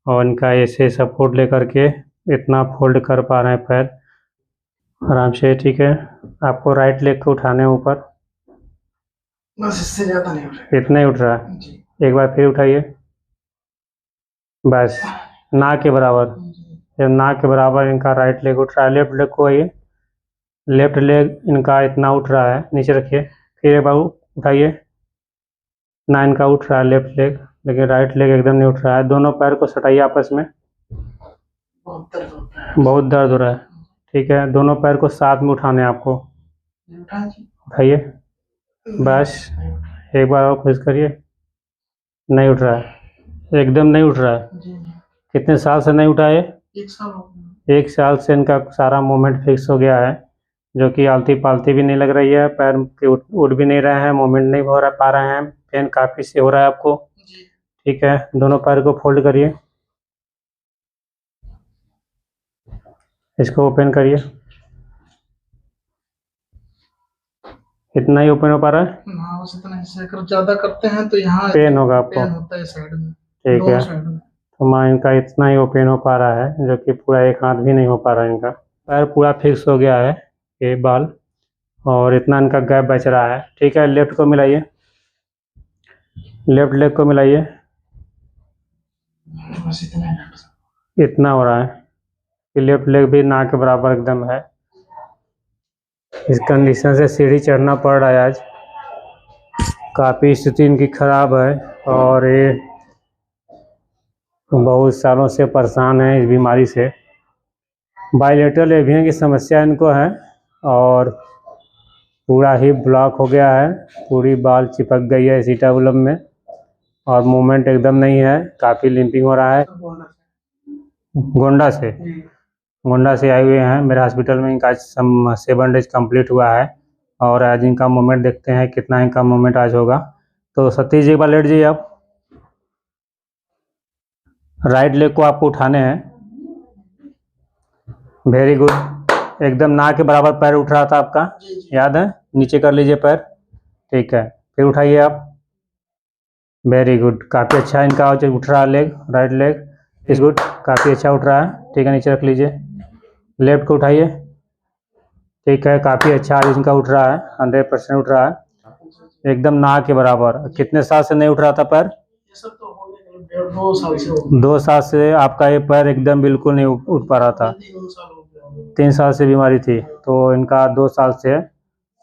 और इनका ऐसे सपोर्ट लेकर के इतना फोल्ड कर पा रहे हैं पैर आराम से। ठीक है, आपको राइट लेग को उठाने हैं ऊपर, बस इससे ज्यादा नहीं उठ रहा इतना ही उठ रहा है। जी। एक बार फिर उठाइए, बस नाक के बराबर। जब नाक के बराबर इनका राइट लेग उठ रहा है, लेफ्ट लेग को आइए, लेफ्ट लेग इनका इतना उठ रहा है, नीचे रखिए, फिर एक बार उठाइए, ना इनका उठ रहा है लेफ्ट लेग, लेकिन राइट लेग एकदम नहीं उठ रहा है। दोनों पैर को सटाइए आपस में, बहुत दर्द होता है। बहुत दर्द हो रहा है। ठीक है, दोनों पैर को साथ में उठाने हैं आपको, उठाइए, बस एक बार और कोशिश करिए। नहीं उठ रहा है, एकदम नहीं उठ रहा है। कितने साल से नहीं उठा है? 1 साल हो गया। 1 साल से इनका सारा मूवमेंट फिक्स हो गया है, जो कि आलती पालती भी नहीं लग रही है, पैर के उठ भी नहीं रहे हैं, मूवमेंट नहीं हो रहा पा रहे हैं, पेन काफ़ी से हो रहा है आपको। ठीक है, दोनों पैर को फोल्ड करिए, इसको ओपन करिए, इतना ही ओपन हो पा रहा है। हाँ, बस इतना ही। अगर ज्यादा करते हैं तो यहाँ पेन होगा आपको, पेन होता है साइड में, ठीक है। साइड में। तो माँ इनका इतना ही ओपन हो पा रहा है, जो कि पूरा एक हाथ भी नहीं हो पा रहा है इनका। पैर पूरा फिक्स हो गया है, ये बाल, और इतना इनका गैप बच रहा है। ठीक है, लेफ्ट को मिलाइए, लेफ्ट लेग को मिलाइए, बस इतना इतना हो रहा है कि लेफ्ट लेग भी ना के बराबर एकदम है। इस कंडीशन से सीढ़ी चढ़ना पड़ रहा है आज, काफ़ी स्थिति इनकी खराब है, और ये बहुत सालों से परेशान है इस बीमारी से। बायलेटरल एवियन की समस्या इनको है, और पूरा ही ब्लॉक हो गया है, पूरी बाल चिपक गई है एसिटाबुलम में, और मूवमेंट एकदम नहीं है, काफ़ी लिम्पिंग हो रहा है। गोंडा से आए हुए हैं मेरे हॉस्पिटल में, इनका 7 डेज कंप्लीट हुआ है, और आज इनका मूवमेंट देखते हैं कितना इनका मूवमेंट आज होगा। तो सतीश जी एक बार लेट जाइए आप, राइट लेग को आपको उठाने हैं, वेरी गुड, एकदम ना के बराबर पैर उठ रहा था आपका, याद है? नीचे कर लीजिए पैर, ठीक है, फिर उठाइए आप, वेरी गुड, काफ़ी अच्छा इनका उठ रहा है leg, right leg is good, काफ़ी अच्छा उठ रहा है। ठीक है, नीचे रख लीजिए, लेफ्ट को उठाइए, ठीक है, काफ़ी अच्छा आज इनका उठ रहा है, 100% उठ रहा है, एकदम ना के बराबर। कितने साल से नहीं उठ रहा था पैर? ये सब तो हो गया 2 साल से। 2 साल से आपका ये पैर एकदम बिल्कुल नहीं उठ पा रहा था। 3 साल से बीमारी थी, तो इनका 2 साल से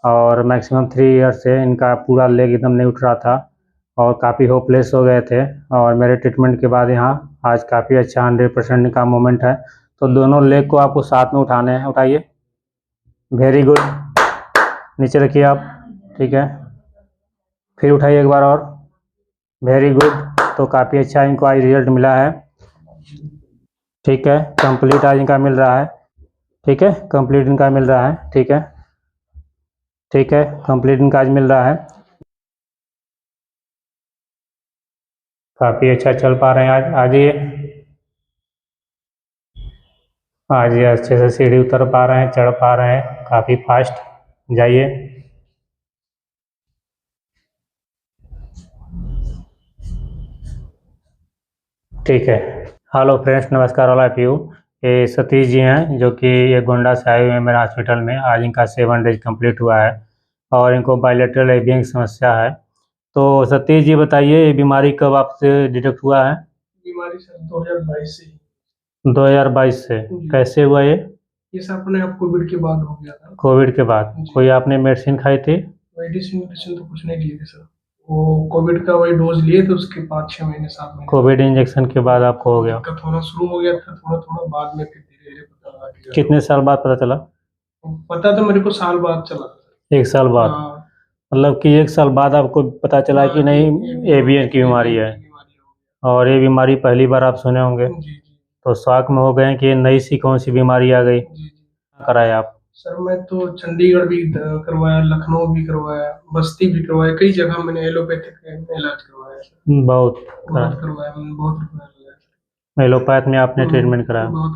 और मैक्सिमम 3 ईयर से इनका पूरा लेग एकदम नहीं उठ रहा था, और काफ़ी होपलेस हो गए थे। और मेरे ट्रीटमेंट के बाद यहाँ आज काफ़ी अच्छा 100% का मूवमेंट है। तो दोनों लेग को आपको साथ में उठाने हैं, उठाइए, वेरी गुड, नीचे रखिए आप, ठीक है, फिर उठाइए एक बार और, वेरी गुड। तो काफ़ी अच्छा इनको आज रिजल्ट मिला है। ठीक है, कंप्लीट आज इनका मिल रहा है, ठीक है, कंप्लीट इनका मिल रहा है, ठीक है, ठीक है, कंप्लीट इनका आज मिल रहा है, काफ़ी अच्छा चल पा रहे हैं आज ये अच्छे से सीढ़ी उतर पा रहे हैं, चढ़ पा रहे हैं, काफ़ी फास्ट, जाइए। ठीक है, हेलो फ्रेंड्स, नमस्कार ऑल ऑफ यू। ये सतीश जी हैं, जो कि ये गोंडा से आए हुए हैं मेरे हॉस्पिटल में। आज इनका 7 डेज कंप्लीट हुआ है, और इनको बायलेटरल एवियन की समस्या है। तो सतीश जी बताइए, ये बीमारी कब आपसे डिटेक्ट हुआ है? बीमारी सर 2022 से। 2022 से कैसे हुआ ये? ये सब अपने आप कोविड के बाद हो गया था। कोविड के बाद कोई आपने मेडिसिन खाई थी? मेडिसिन तो कुछ नहीं लिए थे सर, वो कोविड का वही डोज लिए थे, उसके 5-6 महीने 7 महीने कोविड इंजेक्शन के बाद आपको हो गया? दिक्कत होना शुरू हो गया था थोड़ा थोड़ा, बाद में फिर धीरे धीरे पता लगा कि कितने साल बाद पता चला? पता तो मेरे को साल बाद चला था। 1 साल बाद? मतलब कि 1 साल बाद आपको पता चला कि नहीं एवियन की बीमारी है, और ये बीमारी पहली बार आप सुने होंगे, तो शॉक में हो गए कि नई सी कौन सी बीमारी आ गई। कराया आप? सर मैं तो चंडीगढ़ भी करवाया, लखनऊ भी करवाया, बस्ती भी करवाया, कई जगह मैंने एलोपैथिक इलाज करवाया सर। बहुत करवाया मैंने, बहुत रुपया लगाया। एलोपैथ में आपने ट्रीटमेंट कराया? बहुत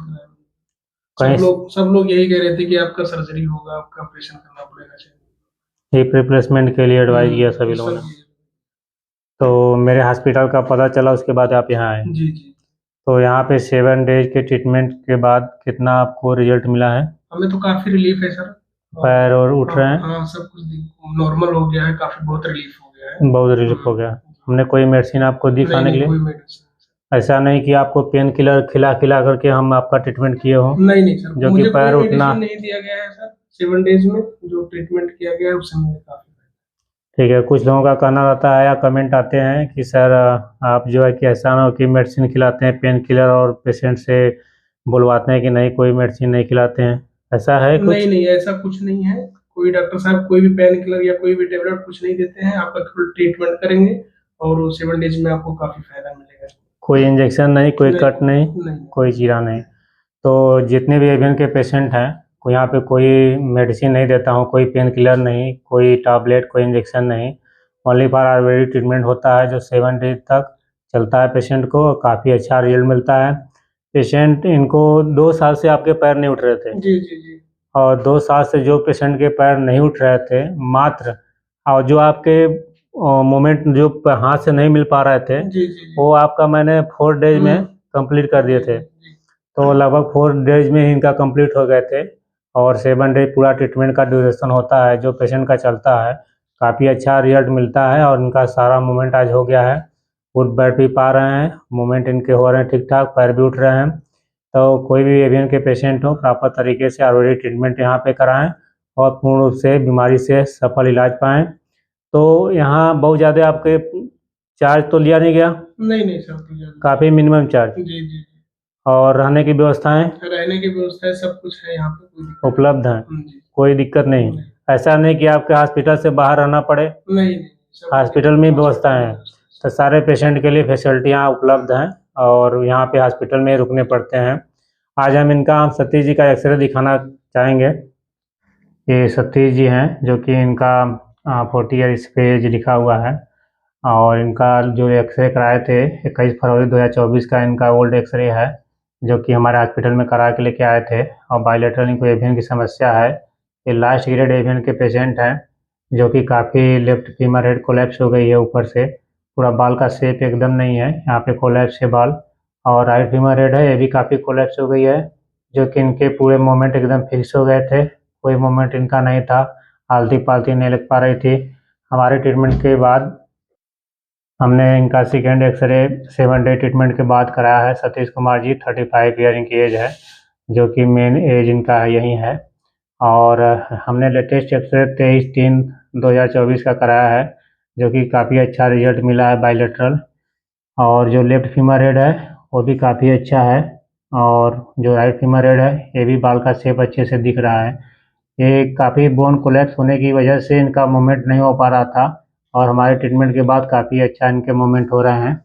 कराया। सब लोग यही कह रहे थे कि आपका सर्जरी होगा, आपका ऑपरेशन करना पड़ेगा सर। हिप रिप्लेसमेंट के लिए एडवाइस किया सभी लोगों ने। तो मेरे हॉस्पिटल का पता चला, उसके बाद आप यहाँ आए? जी। तो यहाँ पे 7 डेज के ट्रीटमेंट के बाद कितना आपको रिजल्ट मिला है? हमें तो काफी रिलीफ है सर। पैर और उठ रहे हैं? हाँ, सब कुछ नॉर्मल हो गया है, काफी बहुत रिलीफ हो गया है। बहुत रिलीफ हो गया। हमने कोई मेडिसिन आपको दी खाने के लिए? कोई मेडिसिन ऐसा नहीं कि आपको पेन किलर खिला खिला करके हम आपका ट्रीटमेंट किए हो? नहीं सर, जो कि पैर उठना नहीं दिया गया है सर। 7 डेज में जो ट्रीटमेंट किया गया है उससे मुझे काफी। ठीक है। कुछ लोगों का कहना रहता है या कमेंट आते हैं कि सर आप जो है कि ऐसा ना हो कि मेडिसिन खिलाते हैं पेन किलर और पेशेंट से बुलवाते हैं कि नहीं कोई मेडिसिन नहीं खिलाते हैं, ऐसा है कुछ? नहीं ऐसा कुछ नहीं है। कोई डॉक्टर साहब कोई भी पेन किलर या कोई भी टेबलेट कुछ नहीं देते हैं। आपका फुल ट्रीटमेंट करेंगे और 7 डेज में आपको काफी फायदा मिलेगा। कोई इंजेक्शन नहीं, कोई कट नहीं, कोई चीरा नहीं। तो जितने भी एवियन के पेशेंट हैं यहाँ पे कोई मेडिसिन नहीं देता हूँ, कोई पेन किलर नहीं, कोई टैबलेट, कोई इंजेक्शन नहीं। ओनली फॉर आयुर्वेदिक ट्रीटमेंट होता है जो 7 डेज तक चलता है पेशेंट को। काफ़ी अच्छा रिजल्ट मिलता है। पेशेंट इनको 2 साल से आपके पैर नहीं उठ रहे थे। जी। और 2 साल से जो पेशेंट के पैर नहीं उठ रहे थे मात्र, और जो आपके मोमेंट जो हाथ से नहीं मिल पा रहे थे जी। वो आपका मैंने 4 डेज में कंप्लीट कर दिए थे। तो लगभग 4 डेज में ही इनका कंप्लीट हो गए थे। और 7 डेज पूरा ट्रीटमेंट का ड्यूरेशन होता है जो पेशेंट का चलता है। काफ़ी अच्छा रिजल्ट मिलता है और इनका सारा मूवमेंट आज हो गया है। उठ बैठ भी पा रहे हैं, मूवमेंट इनके हो रहे हैं ठीक ठाक, पैर भी उठ रहे हैं। तो कोई भी एवियन के पेशेंट हो प्रॉपर तरीके से आयुर्वेदिक ट्रीटमेंट यहाँ पे कराएं और पूर्ण रूप से बीमारी से सफल इलाज पाएँ। तो यहाँ बहुत ज़्यादा आपके चार्ज तो लिया नहीं गया? नहीं सर, काफ़ी मिनिमम चार्ज। जी। और रहने की व्यवस्थाएं? रहने की व्यवस्थाएं सब कुछ है यहाँ पे, उपलब्ध है, कोई दिक्कत नहीं। ऐसा नहीं कि आपके हॉस्पिटल से बाहर रहना पड़े? नहीं हॉस्पिटल में व्यवस्था है। तो सारे पेशेंट के लिए फैसिलिटियाँ उपलब्ध हैं और यहाँ पे हॉस्पिटल में रुकने पड़ते हैं। आज हम सतीश जी का एक्सरे दिखाना चाहेंगे। ये सतीश जी हैं जो कि इनका 40 ईयर इस पे एज लिखा हुआ है। और इनका जो एक्सरे कराए थे 21 फरवरी 2024 का इनका ओल्ड एक्सरे है जो कि हमारे हॉस्पिटल में करा के लेके आए थे। और बायलेटरल इनको एवियन की समस्या है। ये लास्ट ग्रेड एवियन के पेशेंट हैं जो कि काफ़ी लेफ्ट फीमर हेड कोलैप्स हो गई है ऊपर से, पूरा बाल का शेप एकदम नहीं है, यहाँ पे कोलैप्स है बाल। और राइट फीमर हेड है ये भी काफ़ी कोलैप्स हो गई है जो कि इनके पूरे मोमेंट एकदम फिक्स हो गए थे, कोई मोमेंट इनका नहीं था, आलती पालती नहीं लग पा रही थी। हमारे ट्रीटमेंट के बाद हमने इनका सेकेंड एक्सरे 7 डे ट्रीटमेंट के बाद कराया है। सतीश कुमार जी 35 ईयर इनकी एज है जो कि मेन एज इनका यही है। और हमने लेटेस्ट एक्सरे 23/3/2024 का कराया है जो कि काफ़ी अच्छा रिजल्ट मिला है बायलेटरल। और जो लेफ्ट फीमर हेड है वो भी काफ़ी अच्छा है और जो राइट फीमर हेड है ये भी बाल का शेप अच्छे से दिख रहा है। ये काफ़ी बोन कोलैप्स होने की वजह से इनका मूवमेंट नहीं हो पा रहा था और हमारे ट्रीटमेंट के बाद काफ़ी अच्छा इनके मूवमेंट हो रहे हैं।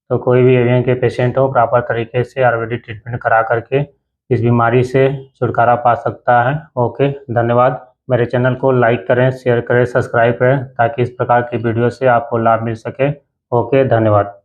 तो कोई भी एवियन के पेशेंट हो प्रॉपर तरीके से आयुर्वेदिक ट्रीटमेंट करा करके इस बीमारी से छुटकारा पा सकता है। ओके, धन्यवाद। मेरे चैनल को लाइक करें, शेयर करें, सब्सक्राइब करें ताकि इस प्रकार की वीडियो से आपको लाभ मिल सके। ओके, धन्यवाद।